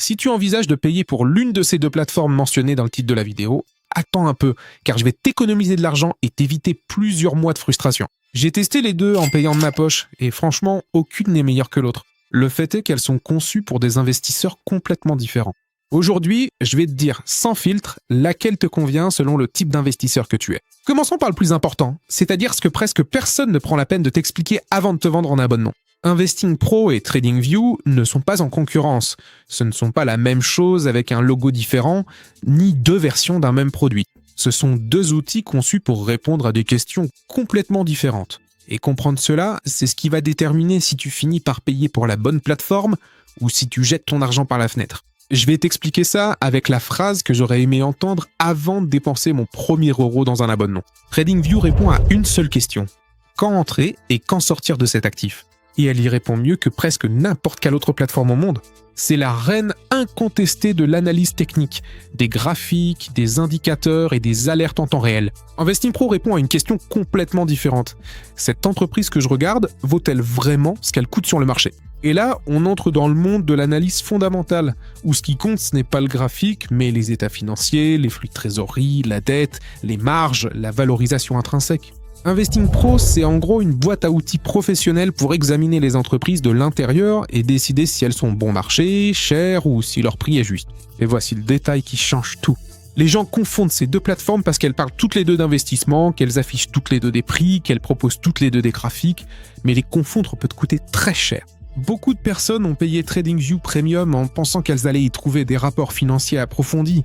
Si tu envisages de payer pour l'une de ces deux plateformes mentionnées dans le titre de la vidéo, attends un peu, car je vais t'économiser de l'argent et t'éviter plusieurs mois de frustration. J'ai testé les deux en payant de ma poche, et franchement, aucune n'est meilleure que l'autre. Le fait est qu'elles sont conçues pour des investisseurs complètement différents. Aujourd'hui, je vais te dire sans filtre laquelle te convient selon le type d'investisseur que tu es. Commençons par le plus important, c'est-à-dire ce que presque personne ne prend la peine de t'expliquer avant de te vendre en abonnement. Investing Pro et TradingView ne sont pas en concurrence. Ce ne sont pas la même chose avec un logo différent, ni deux versions d'un même produit. Ce sont deux outils conçus pour répondre à des questions complètement différentes. Et comprendre cela, c'est ce qui va déterminer si tu finis par payer pour la bonne plateforme ou si tu jettes ton argent par la fenêtre. Je vais t'expliquer ça avec la phrase que j'aurais aimé entendre avant de dépenser mon premier euro dans un abonnement. TradingView répond à une seule question. Quand entrer et quand sortir de cet actif ? Et elle y répond mieux que presque n'importe quelle autre plateforme au monde. C'est la reine incontestée de l'analyse technique, des graphiques, des indicateurs et des alertes en temps réel. Investing Pro répond à une question complètement différente. Cette entreprise que je regarde vaut-elle vraiment ce qu'elle coûte sur le marché ? Et là, on entre dans le monde de l'analyse fondamentale, où ce qui compte, ce n'est pas le graphique, mais les états financiers, les flux de trésorerie, la dette, les marges, la valorisation intrinsèque. Investing Pro, c'est en gros une boîte à outils professionnelle pour examiner les entreprises de l'intérieur et décider si elles sont bon marché, chères ou si leur prix est juste. Et voici le détail qui change tout. Les gens confondent ces deux plateformes parce qu'elles parlent toutes les deux d'investissement, qu'elles affichent toutes les deux des prix, qu'elles proposent toutes les deux des graphiques, mais les confondre peut te coûter très cher. Beaucoup de personnes ont payé TradingView Premium en pensant qu'elles allaient y trouver des rapports financiers approfondis,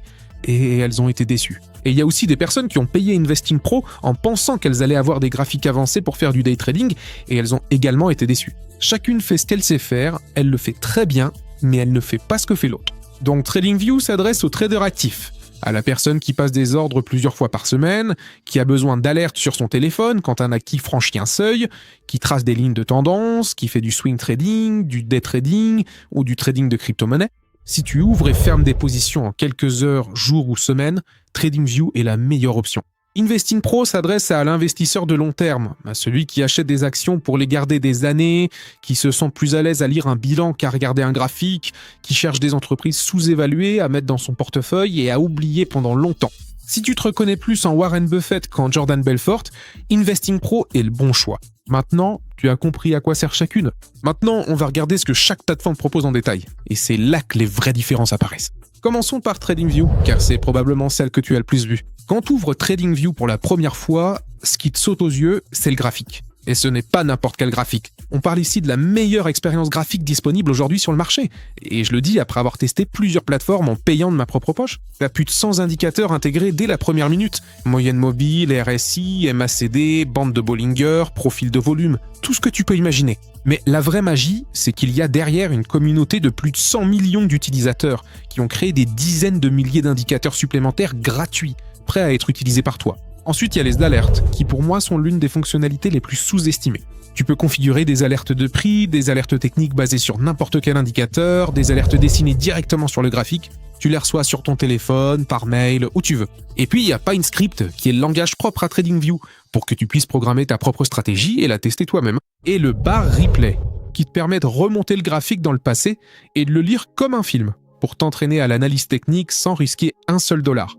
et elles ont été déçues. Et il y a aussi des personnes qui ont payé Investing Pro en pensant qu'elles allaient avoir des graphiques avancés pour faire du day trading, et elles ont également été déçues. Chacune fait ce qu'elle sait faire, elle le fait très bien, mais elle ne fait pas ce que fait l'autre. Donc TradingView s'adresse aux traders actifs, à la personne qui passe des ordres plusieurs fois par semaine, qui a besoin d'alertes sur son téléphone quand un actif franchit un seuil, qui trace des lignes de tendance, qui fait du swing trading, du day trading ou du trading de crypto-monnaie. Si tu ouvres et fermes des positions en quelques heures, jours ou semaines, TradingView est la meilleure option. Investing Pro s'adresse à l'investisseur de long terme, à celui qui achète des actions pour les garder des années, qui se sent plus à l'aise à lire un bilan qu'à regarder un graphique, qui cherche des entreprises sous-évaluées à mettre dans son portefeuille et à oublier pendant longtemps. Si tu te reconnais plus en Warren Buffett qu'en Jordan Belfort, Investing Pro est le bon choix. Maintenant, tu as compris à quoi sert chacune. Maintenant, on va regarder ce que chaque plateforme propose en détail. Et c'est là que les vraies différences apparaissent. Commençons par TradingView, car c'est probablement celle que tu as le plus vue. Quand tu ouvres TradingView pour la première fois, ce qui te saute aux yeux, c'est le graphique. Et ce n'est pas n'importe quel graphique. On parle ici de la meilleure expérience graphique disponible aujourd'hui sur le marché. Et je le dis après avoir testé plusieurs plateformes en payant de ma propre poche. T'as plus de 100 indicateurs intégrés dès la première minute. Moyenne mobile, RSI, MACD, bande de Bollinger, profil de volume, tout ce que tu peux imaginer. Mais la vraie magie, c'est qu'il y a derrière une communauté de plus de 100 millions d'utilisateurs qui ont créé des dizaines de milliers d'indicateurs supplémentaires gratuits, prêts à être utilisés par toi. Ensuite, il y a les alertes, qui pour moi sont l'une des fonctionnalités les plus sous-estimées. Tu peux configurer des alertes de prix, des alertes techniques basées sur n'importe quel indicateur, des alertes dessinées directement sur le graphique. Tu les reçois sur ton téléphone, par mail, où tu veux. Et puis, il y a PineScript, qui est le langage propre à TradingView, pour que tu puisses programmer ta propre stratégie et la tester toi-même. Et le bar replay, qui te permet de remonter le graphique dans le passé et de le lire comme un film, pour t'entraîner à l'analyse technique sans risquer un seul dollar.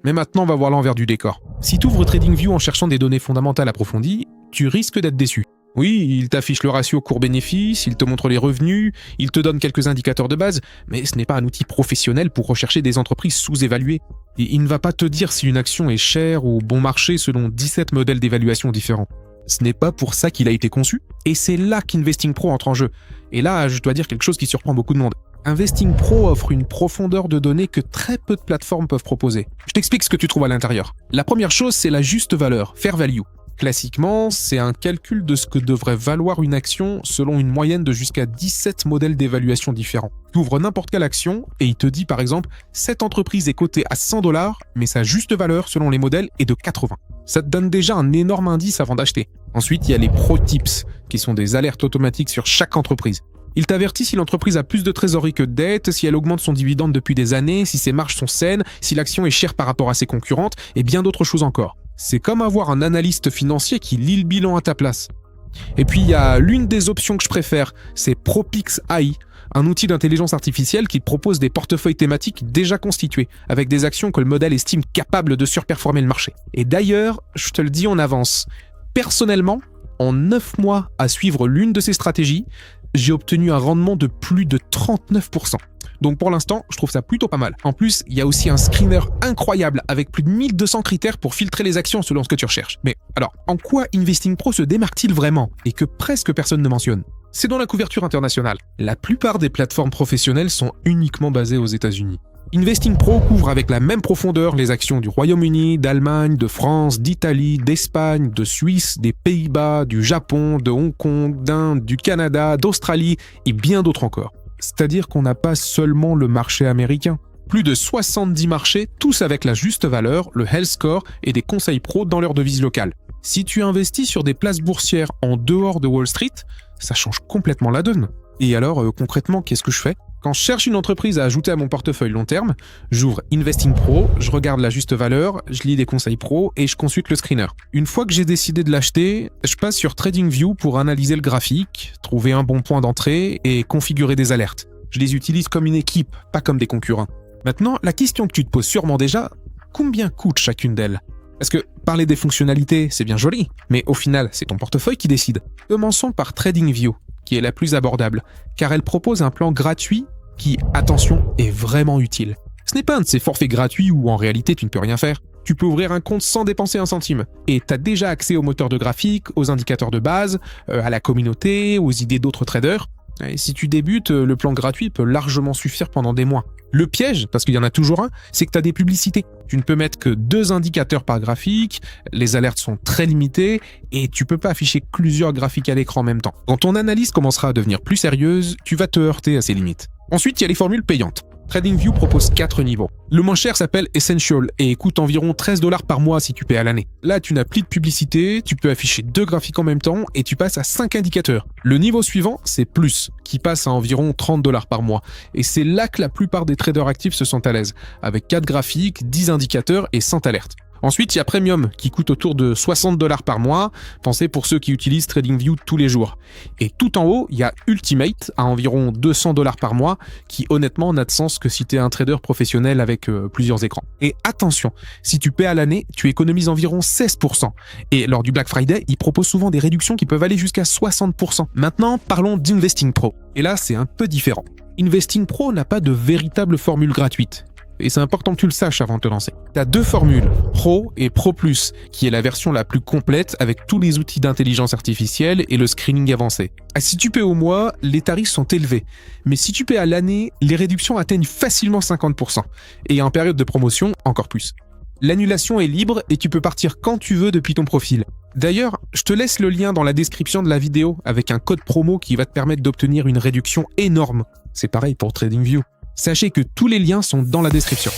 Mais maintenant, on va voir l'envers du décor. Si tu ouvres TradingView en cherchant des données fondamentales approfondies, tu risques d'être déçu. Oui, il t'affiche le ratio cours-bénéfice, il te montre les revenus, il te donne quelques indicateurs de base, mais ce n'est pas un outil professionnel pour rechercher des entreprises sous-évaluées. Et il ne va pas te dire si une action est chère ou bon marché selon 17 modèles d'évaluation différents. Ce n'est pas pour ça qu'il a été conçu, et c'est là qu'Investing Pro entre en jeu. Et là, je dois dire quelque chose qui surprend beaucoup de monde. Investing Pro offre une profondeur de données que très peu de plateformes peuvent proposer. Je t'explique ce que tu trouves à l'intérieur. La première chose, c'est la juste valeur, fair value. Classiquement, c'est un calcul de ce que devrait valoir une action selon une moyenne de jusqu'à 17 modèles d'évaluation différents. Tu ouvres n'importe quelle action et il te dit par exemple « Cette entreprise est cotée à 100$, mais sa juste valeur selon les modèles est de 80$. » Ça te donne déjà un énorme indice avant d'acheter. Ensuite, il y a les Pro Tips, qui sont des alertes automatiques sur chaque entreprise. Il t'avertit si l'entreprise a plus de trésorerie que de dette, si elle augmente son dividende depuis des années, si ses marges sont saines, si l'action est chère par rapport à ses concurrentes, et bien d'autres choses encore. C'est comme avoir un analyste financier qui lit le bilan à ta place. Et puis il y a l'une des options que je préfère, c'est ProPix AI, un outil d'intelligence artificielle qui te propose des portefeuilles thématiques déjà constitués, avec des actions que le modèle estime capables de surperformer le marché. Et d'ailleurs, je te le dis en avance, personnellement, en 9 mois à suivre l'une de ces stratégies, j'ai obtenu un rendement de plus de 39%. Donc pour l'instant, je trouve ça plutôt pas mal. En plus, il y a aussi un screener incroyable avec plus de 1200 critères pour filtrer les actions selon ce que tu recherches. Mais alors, en quoi Investing Pro se démarque-t-il vraiment et que presque personne ne mentionne ? C'est dans la couverture internationale. La plupart des plateformes professionnelles sont uniquement basées aux États-Unis. Investing Pro couvre avec la même profondeur les actions du Royaume-Uni, d'Allemagne, de France, d'Italie, d'Espagne, de Suisse, des Pays-Bas, du Japon, de Hong Kong, d'Inde, du Canada, d'Australie et bien d'autres encore. C'est-à-dire qu'on n'a pas seulement le marché américain. Plus de 70 marchés, tous avec la juste valeur, le health score et des conseils pro dans leur devise locale. Si tu investis sur des places boursières en dehors de Wall Street, ça change complètement la donne. Et alors, concrètement, qu'est-ce que je fais ? Quand je cherche une entreprise à ajouter à mon portefeuille long terme, j'ouvre Investing Pro, je regarde la juste valeur, je lis des conseils pro et je consulte le screener. Une fois que j'ai décidé de l'acheter, je passe sur TradingView pour analyser le graphique, trouver un bon point d'entrée et configurer des alertes. Je les utilise comme une équipe, pas comme des concurrents. Maintenant, la question que tu te poses sûrement déjà, combien coûte chacune d'elles ? Parce que parler des fonctionnalités, c'est bien joli, mais au final, c'est ton portefeuille qui décide. Commençons par TradingView, qui est la plus abordable, car elle propose un plan gratuit qui, attention, est vraiment utile. Ce n'est pas un de ces forfaits gratuits où en réalité tu ne peux rien faire. Tu peux ouvrir un compte sans dépenser un centime. Et tu as déjà accès au moteur de graphique, aux indicateurs de base, à la communauté, aux idées d'autres traders. Et si tu débutes, le plan gratuit peut largement suffire pendant des mois. Le piège, parce qu'il y en a toujours un, c'est que tu as des publicités. Tu ne peux mettre que 2 indicateurs par graphique, les alertes sont très limitées et tu peux pas afficher plusieurs graphiques à l'écran en même temps. Quand ton analyse commencera à devenir plus sérieuse, tu vas te heurter à ces limites. Ensuite, il y a les formules payantes. TradingView propose 4 niveaux. Le moins cher s'appelle Essential et coûte environ $13 par mois si tu paies à l'année. Là, tu n'as plus de publicité, tu peux afficher 2 graphiques en même temps et tu passes à 5 indicateurs. Le niveau suivant, c'est Plus, qui passe à environ $30 par mois. Et c'est là que la plupart des traders actifs se sentent à l'aise, avec 4 graphiques, 10 indicateurs et 100 alertes. Ensuite, il y a Premium, qui coûte autour de $60 par mois, pensé pour ceux qui utilisent TradingView tous les jours. Et tout en haut, il y a Ultimate, à environ $200 par mois, qui honnêtement n'a de sens que si tu es un trader professionnel avec plusieurs écrans. Et attention, si tu paies à l'année, tu économises environ 16%. Et lors du Black Friday, ils proposent souvent des réductions qui peuvent aller jusqu'à 60%. Maintenant, parlons d'Investing Pro. Et là, c'est un peu différent. Investing Pro n'a pas de véritable formule gratuite. Et c'est important que tu le saches avant de te lancer. Tu as 2 formules, Pro et Pro Plus, qui est la version la plus complète avec tous les outils d'intelligence artificielle et le screening avancé. Si tu paies au mois, les tarifs sont élevés. Mais si tu paies à l'année, les réductions atteignent facilement 50%. Et en période de promotion, encore plus. L'annulation est libre et tu peux partir quand tu veux depuis ton profil. D'ailleurs, je te laisse le lien dans la description de la vidéo avec un code promo qui va te permettre d'obtenir une réduction énorme. C'est pareil pour TradingView. Sachez que tous les liens sont dans la description.